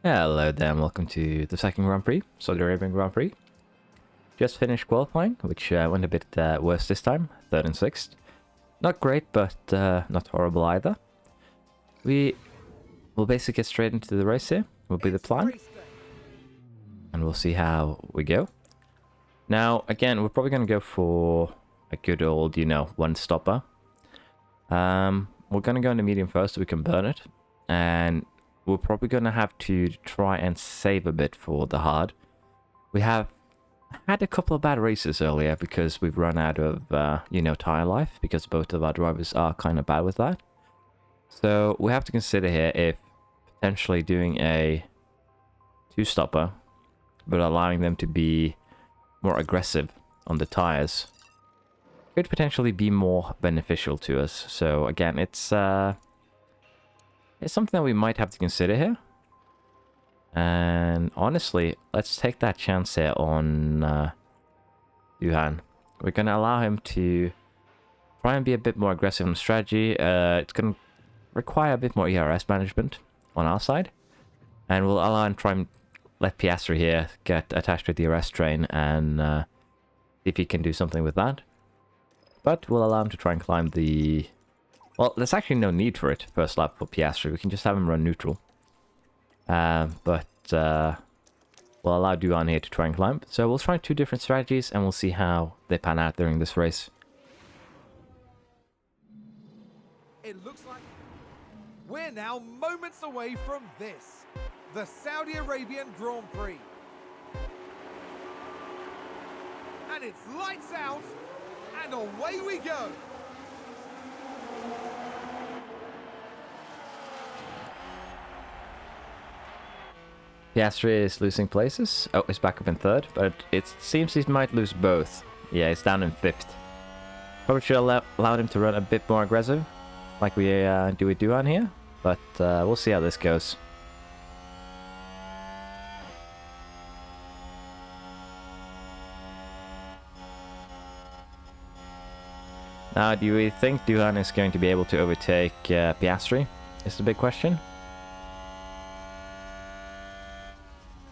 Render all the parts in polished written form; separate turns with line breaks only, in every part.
Hello there, and welcome to the second Grand Prix, Saudi Arabian Grand Prix. Just finished qualifying, which went a bit worse this time, 3rd and 6th. Not great, but not horrible either. We will basically get straight into the race here, will be the plan. And we'll see how we go. Now, again, we're probably going to go for a good old, one stopper. We're going to go into medium first so we can burn it. And we're probably going to have to try and save a bit for the hard. We have had a couple of bad races earlier because we've run out of, tire life, because both of our drivers are kind of bad with that. So we have to consider here if potentially doing a two-stopper, but allowing them to be more aggressive on the tires could potentially be more beneficial to us. So again, it's something that we might have to consider here. And honestly, let's take that chance here on Yuhan. We're going to allow him to try and be a bit more aggressive in strategy. It's going to require a bit more ERS management on our side. And we'll allow him to try and let Piastri here get attached to the ERS train and see if he can do something with that. But we'll allow him to try and climb the... Well, there's actually no need for it first lap for Piastri. We can just have him run neutral. But we'll allow Duan here to try and climb. So we'll try two different strategies and we'll see how they pan out during this race.
It looks like we're now moments away from this, the Saudi Arabian Grand Prix. And it's lights out, and away we go.
Piastri is losing places. Oh, he's back up in 3rd, but it seems he might lose both. Yeah, he's down in 5th. Probably should have allowed him to run a bit more aggressive, like we do with Duan here, but we'll see how this goes. Now, do we think Duhan is going to be able to overtake Piastri? Is the big question.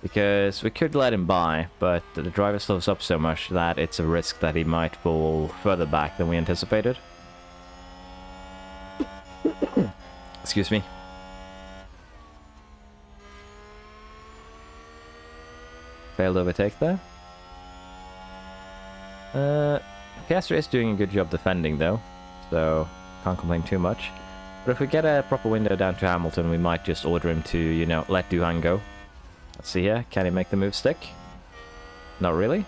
Because we could let him by, but the driver slows up so much that it's a risk that he might fall further back than we anticipated. Excuse me. Failed overtake there. Piastri is doing a good job defending though, so can't complain too much. But if we get a proper window down to Hamilton, we might just order him to, let Duhan go. Let's see here, can he make the move stick? Not really.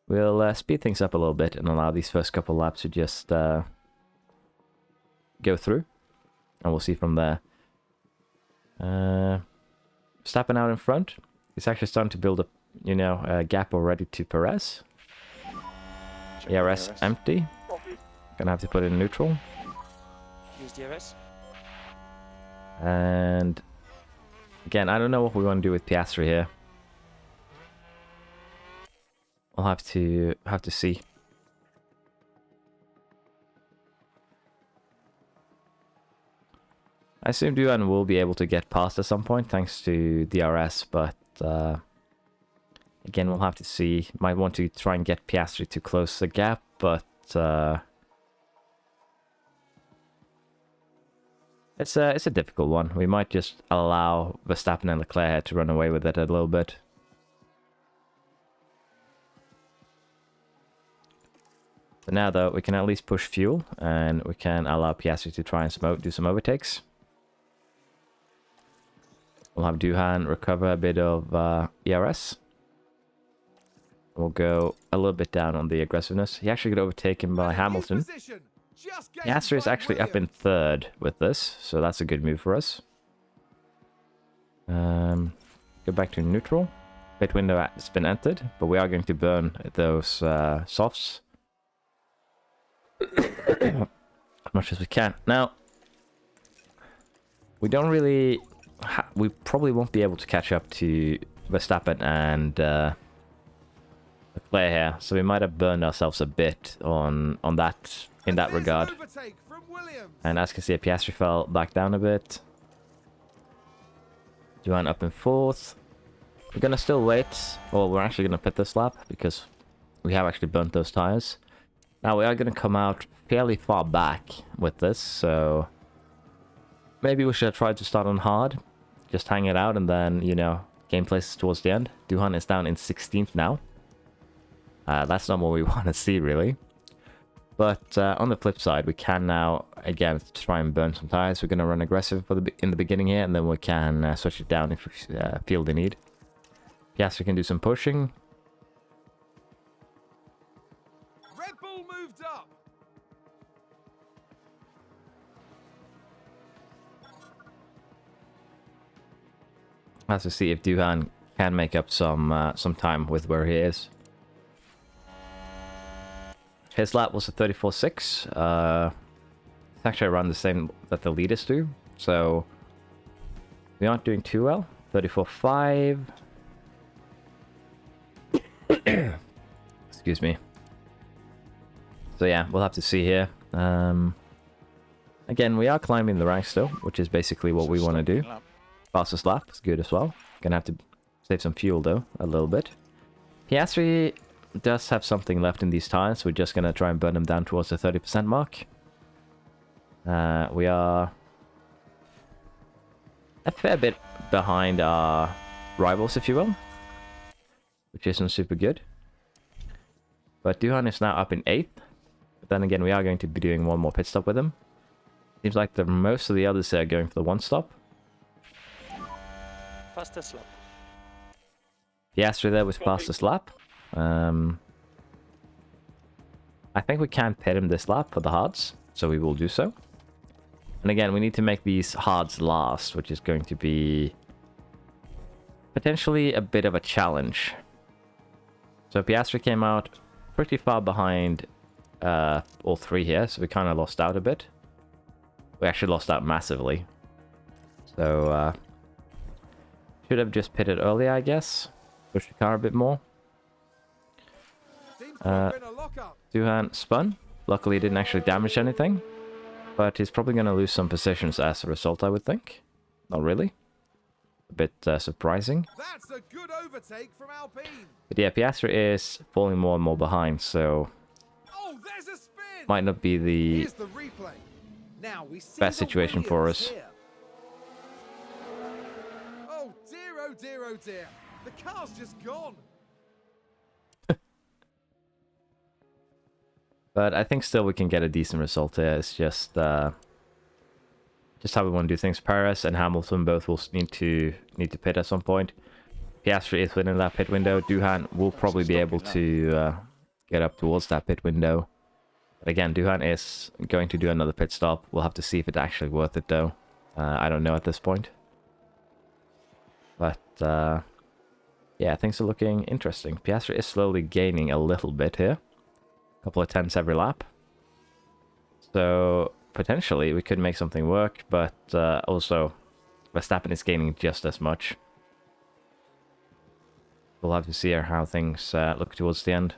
We'll speed things up a little bit and allow these first couple laps to just go through. And we'll see from there. Verstappen out in front. He's actually starting to build up, a gap already to Perez. ERS empty. Gonna have to put it in neutral.
Use DRS.
And again, I don't know what we want to do with Piastri here. We'll have to see. I assume Duan will be able to get past at some point thanks to DRS, but again, we'll have to see. Might want to try and get Piastri to close the gap, but it's a difficult one. We might just allow Verstappen and Leclerc to run away with it a little bit. For now, though, we can at least push fuel, and we can allow Piastri to try and do some overtakes. We'll have Duhan recover a bit of ERS. We'll go a little bit down on the aggressiveness. He actually got overtaken by Hamilton. Piastri is actually up in 3rd with this, so that's a good move for us. Go back to neutral. Pit window has been entered, but we are going to burn those softs as much as we can. Now, we don't really... we probably won't be able to catch up to Verstappen and Leclerc here, so we might have burned ourselves a bit on that in that regard. And as you can see, Piastri fell back down a bit. Duhan up in 4th. We're gonna still wait. Well, we're actually gonna pit this lap because we have actually burnt those tires. Now we are gonna come out fairly far back with this, so maybe we should have tried to start on hard. Just hang it out and then, you know, game places towards the end. Duhan is down in 16th now. That's not what we want to see, really. But on the flip side, we can now, again, try and burn some tires. We're going to run aggressive in the beginning here, and then we can switch it down if we feel the need. Piastri can do some pushing.
Red Bull moved up.
Has to see if Duhan can make up some time with where he is. His lap was a 34.6. It's actually around the same that the leaders do, so we aren't doing too well. 34.5. Excuse me. So yeah, we'll have to see here. Again, we are climbing the ranks still, which is basically what we want to do. Fastest lap is good as well. Gonna have to save some fuel though, a little bit. Piastri does have something left in these tires. We're just gonna try and burn them down towards the 30% mark. We are a fair bit behind our rivals, if you will, which isn't super good. But Duhan is now up in 8th. But then again, we are going to be doing one more pit stop with him. Seems like most of the others are going for the one stop.
Fastest lap.
Piastri there with fastest lap. I think we can pit him this lap for the hards, so we will do so. And again, we need to make these hards last, which is going to be potentially a bit of a challenge. So Piastri came out pretty far behind all three here, so we kind of lost out a bit. We actually lost out massively. So should have just pitted earlier, I guess. Push the car a bit more. Duhan spun. Luckily, he didn't actually damage anything. But he's probably going to lose some positions as a result, I would think. Not really. A bit surprising.
That's a good overtake from Alpine.
But yeah, Piastri is falling more and more behind, so
there's a spin.
Might not be the
replay. Now we see
best situation for us.
Here. Oh dear, oh dear. The car's just gone.
But I think still we can get a decent result here. It's just how we want to do things. Perez and Hamilton both will need to pit at some point. Piastri is within that pit window. Duhan will probably be able to get up towards that pit window. But again, Duhan is going to do another pit stop. We'll have to see if it's actually worth it though. I don't know at this point. But yeah, things are looking interesting. Piastri is slowly gaining a little bit here. Couple of tenths every lap. So potentially we could make something work, but also Verstappen is gaining just as much. We'll have to see how things look towards the end.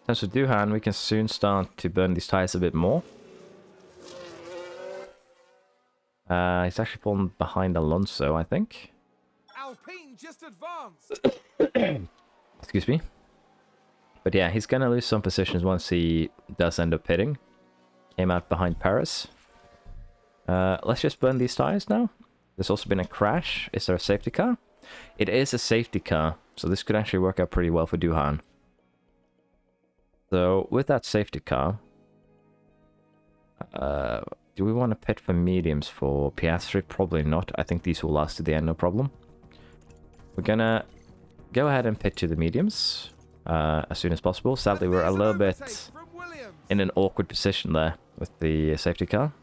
In terms of Duhan, we can soon start to burn these tires a bit more. He's actually fallen behind Alonso, I think.
Alpine just advanced.
Excuse me. But yeah, he's going to lose some positions once he does end up pitting. Came out behind Perez. Let's just burn these tires now. There's also been a crash. Is there a safety car? It is a safety car, so this could actually work out pretty well for Duhan. So with that safety car, do we want to pit for mediums for Piastri? Probably not. I think these will last to the end, no problem. We're going to go ahead and pit to the mediums as soon as possible. Sadly, we're a little bit in an awkward position there with the safety car.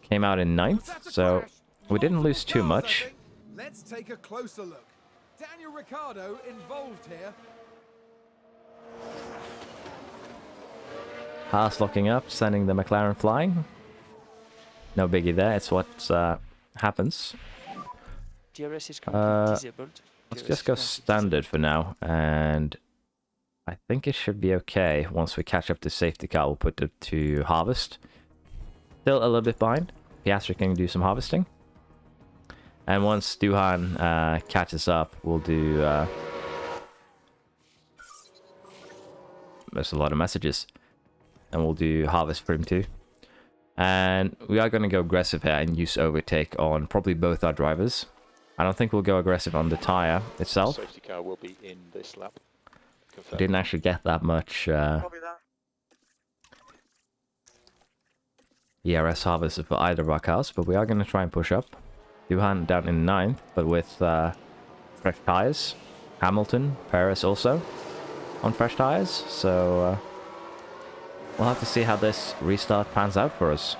Came out in 9th, so we didn't lose too much.
Let's take a closer look. Daniel Ricciardo involved here.
Haas locking up, sending the McLaren flying. No biggie there, it's what happens.
DRS is completely disabled.
Let's just go standard for now, and I think it should be okay. Once we catch up to safety car, we'll put it to harvest. Still a little bit behind. Piastri can do some harvesting. And once Duhan catches up, we'll do... there's a lot of messages. And we'll do harvest for him too. And we are going to go aggressive here and use overtake on probably both our drivers. I don't think we'll go aggressive on the tyre itself.
Safety car will be in this lap.
We didn't actually get that much ERS harvested for either of our cars, but we are going to try and push up. Duhan down in 9th, but with fresh tyres. Hamilton, Perez also on fresh tyres, so we'll have to see how this restart pans out for us.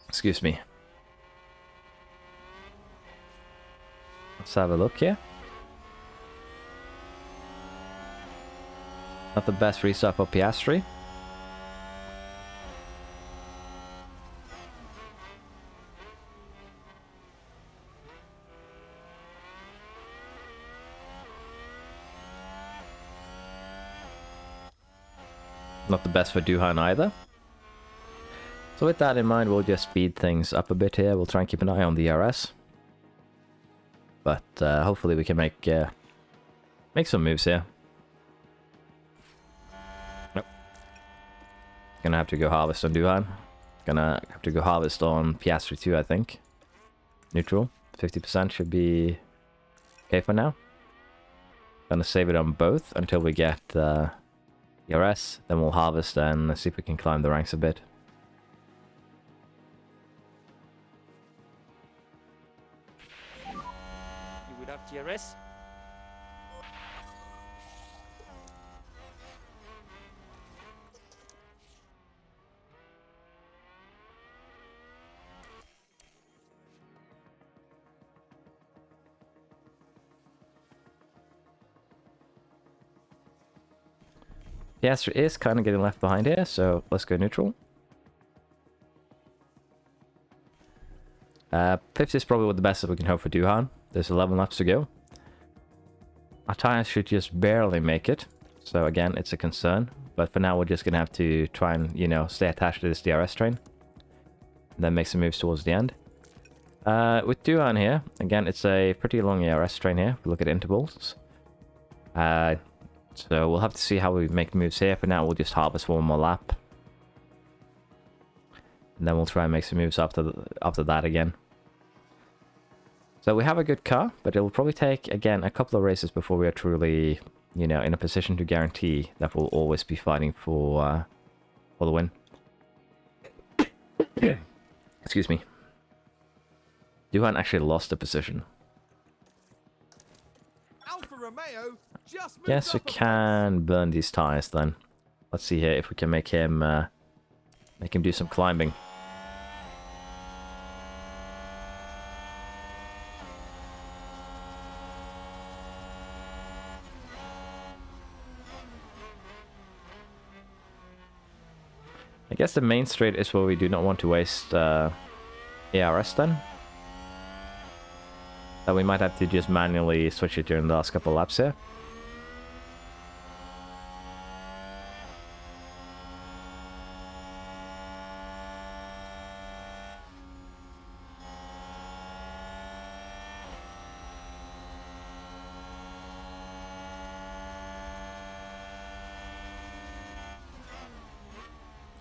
Excuse me. Let's have a look here. Not the best restart for Piastri. Not the best for Duhan either. So with that in mind, we'll just speed things up a bit here. We'll try and keep an eye on the RS. But hopefully we can make some moves here. Nope. Gonna have to go harvest on Duhan. Gonna have to go harvest on Piastri too, I think. Neutral. 50% should be okay for now. Gonna save it on both until we get ERS, then we'll harvest and see if we can climb the ranks a bit.
You would have DRS.
Piastri is kind of getting left behind here, so let's go neutral. 50 is probably the best that we can hope for Duhan. There's 11 laps to go. Our tires should just barely make it, so again, it's a concern. But for now, we're just going to have to try and, you know, stay attached to this DRS train. And then make some moves towards the end. With Duhan here, again, it's a pretty long ERS train here. If we look at intervals. So we'll have to see how we make moves here. For now, we'll just harvest one more lap. And then we'll try and make some moves after that again. So we have a good car, but it will probably take, again, a couple of races before we are truly, you know, in a position to guarantee that we'll always be fighting for the win. Excuse me. Duhan actually lost a position.
Alfa Romeo just moved
Yes, we
up a
can burn these tires then. Let's see here if we can make him do some climbing. I guess the main straight is where we do not want to waste ARS then. That we might have to just manually switch it during the last couple of laps here.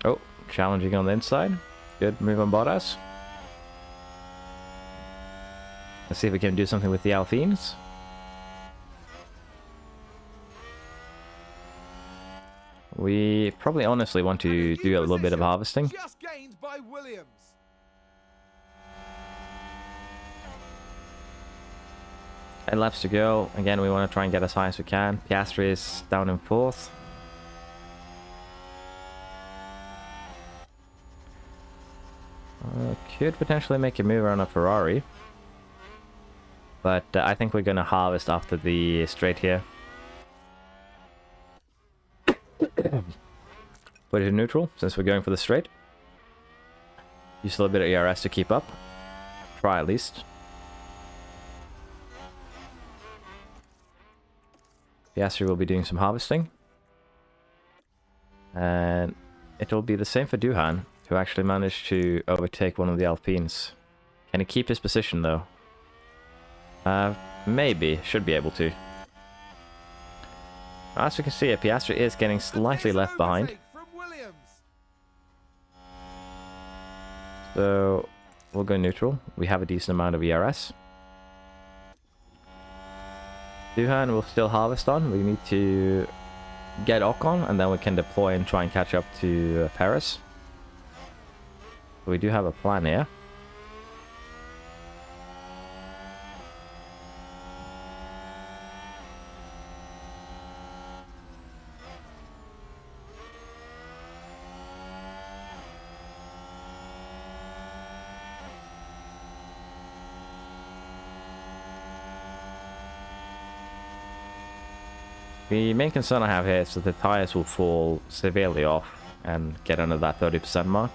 Oh, challenging on the inside. Good move on Bottas. Let's see if we can do something with the Alpines. We probably honestly want to do a little bit of harvesting.
just gained by Williams.
10 laps to go. Again, we want to try and get as high as we can. Piastri is down in 4th. Could potentially make a move around a Ferrari. But I think we're going to harvest after the straight here. Put it in neutral, since we're going for the straight. Use a little bit of ERS to keep up. Try at least. Piastri will be doing some harvesting. And it'll be the same for Duhan, who actually managed to overtake one of the Alpines. Can he keep his position though? Maybe. Should be able to. As we can see, Piastri is getting slightly left behind. So we'll go neutral. We have a decent amount of ERS. Duhan will still harvest on. We need to get Ocon, and then we can deploy and try and catch up to Paris. We do have a plan here. The main concern I have here is that the tires will fall severely off and get under that 30% mark.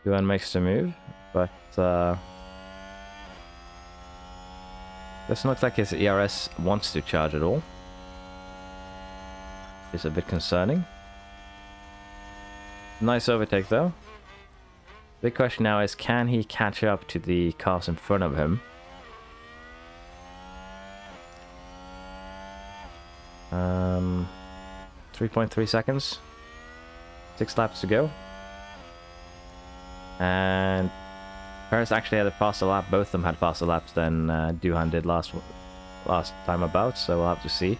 Duhan makes the move, but doesn't look like his ERS wants to charge at all. It's a bit concerning. Nice overtake though. Big question now is, can he catch up to the cars in front of him? 3.3 seconds. 6 laps to go. And Paris actually had a faster lap. Both of them had faster laps than Duhan did last time about, so we'll have to see.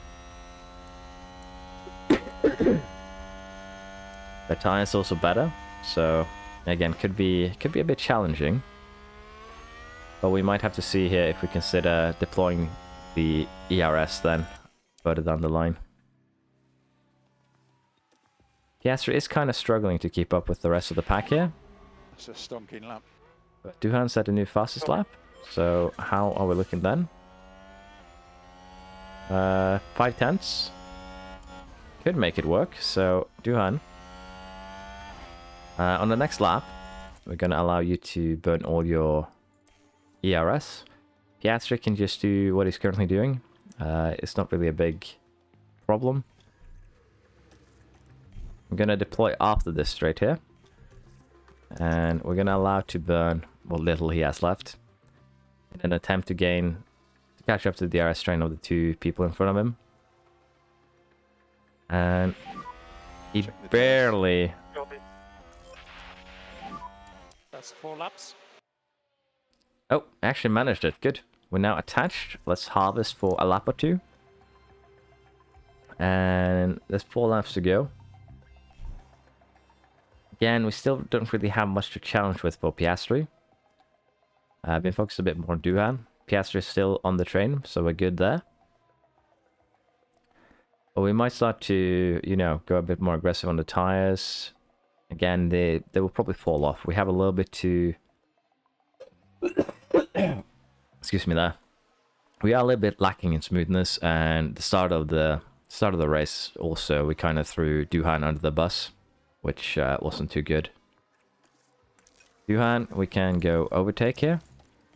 The tires also better, so again could be a bit challenging. But we might have to see here if we consider deploying the ERS then further down the line. Piastri is kind of struggling to keep up with the rest of the pack here.
It's a stonking lap.
But Duhan set a new fastest lap, so how are we looking then? 5 tenths. Could make it work, so Duhan. On the next lap, we're going to allow you to burn all your ERS. Piastri can just do what he's currently doing. It's not really a big problem. I'm going to deploy after this straight here. And we're going to allow to burn what little he has left in an attempt to catch up to the DRS train of the 2 people in front of him. And he barely...
That's 4 laps.
Oh, actually managed it. Good. We're now attached. Let's harvest for a lap or 2. And there's 4 laps to go. Again, we still don't really have much to challenge with for Piastri. I've been focused a bit more on Duhan. Piastri is still on the train, so we're good there. But we might start to, you know, go a bit more aggressive on the tires. Again, they will probably fall off. We have a little bit to... Excuse me there. We are a little bit lacking in smoothness, and the start of the race also, we kind of threw Duhan under the bus, which wasn't too good. Duhan, we can go overtake here.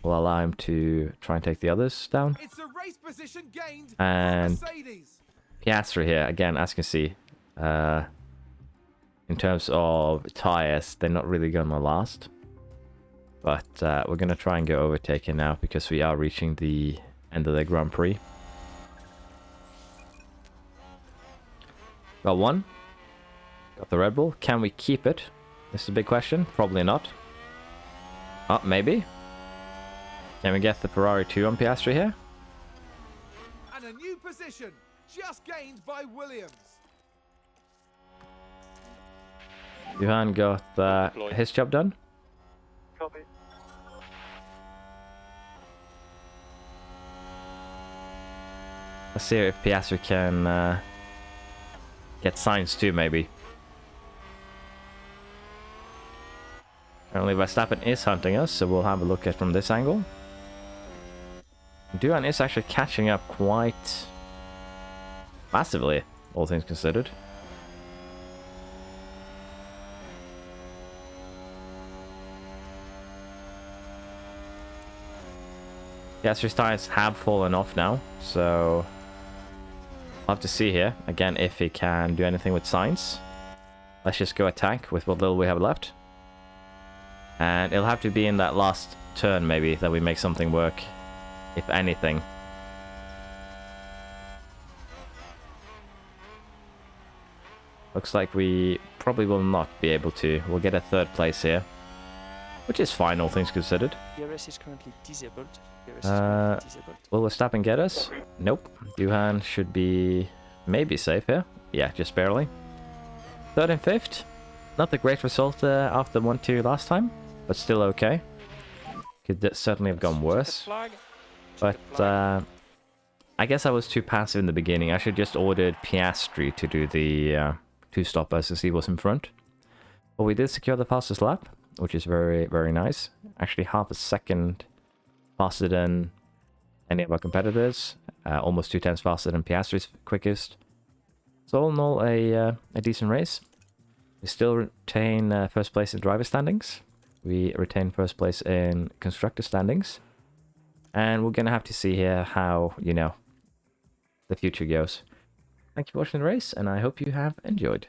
We'll allow him to try and take the others down.
It's a race position gained
And
Mercedes.
Piastri here, again, as you can see, in terms of tires, they're not really going to last. But we're going to try and go overtake here now because we are reaching the end of the Grand Prix. Got one. Got the Red Bull. Can we keep it? This is a big question. Probably not. Oh, maybe. Can we get the Ferrari 2 on Piastri here?
And a new position just gained by Williams.
Duhan got his job done.
Copy.
Let's see if Piastri can get signs too, maybe. Apparently Verstappen is hunting us, so we'll have a look at from this angle. Duhan is actually catching up quite massively, all things considered. Piastri's tires have fallen off now, so I'll have to see here, again, if he can do anything with science. Let's just go attack with what little we have left. And it'll have to be in that last turn, maybe, that we make something work, if anything. Looks like we probably will not be able to. We'll get a 3rd place here, which is fine, all things considered.
DRS is currently disabled. DRS is currently disabled.
Will Verstappen get us? Nope. Duhan should be maybe safe here. Yeah, just barely. 3rd and 5th. Not a great result after 1-2 last time, but still okay. Could certainly have gone worse. But I guess I was too passive in the beginning. I should just ordered Piastri to do the 2-stop us as he was in front. But we did secure the fastest lap, which is very, very nice. Actually, half a second faster than any of our competitors. Almost 2/10 faster than Piastri's quickest. So all in all, a decent race. We still retain 1st place in driver standings. We retain 1st place in constructor standings. And we're going to have to see here how, you know, the future goes. Thank you for watching the race, and I hope you have enjoyed.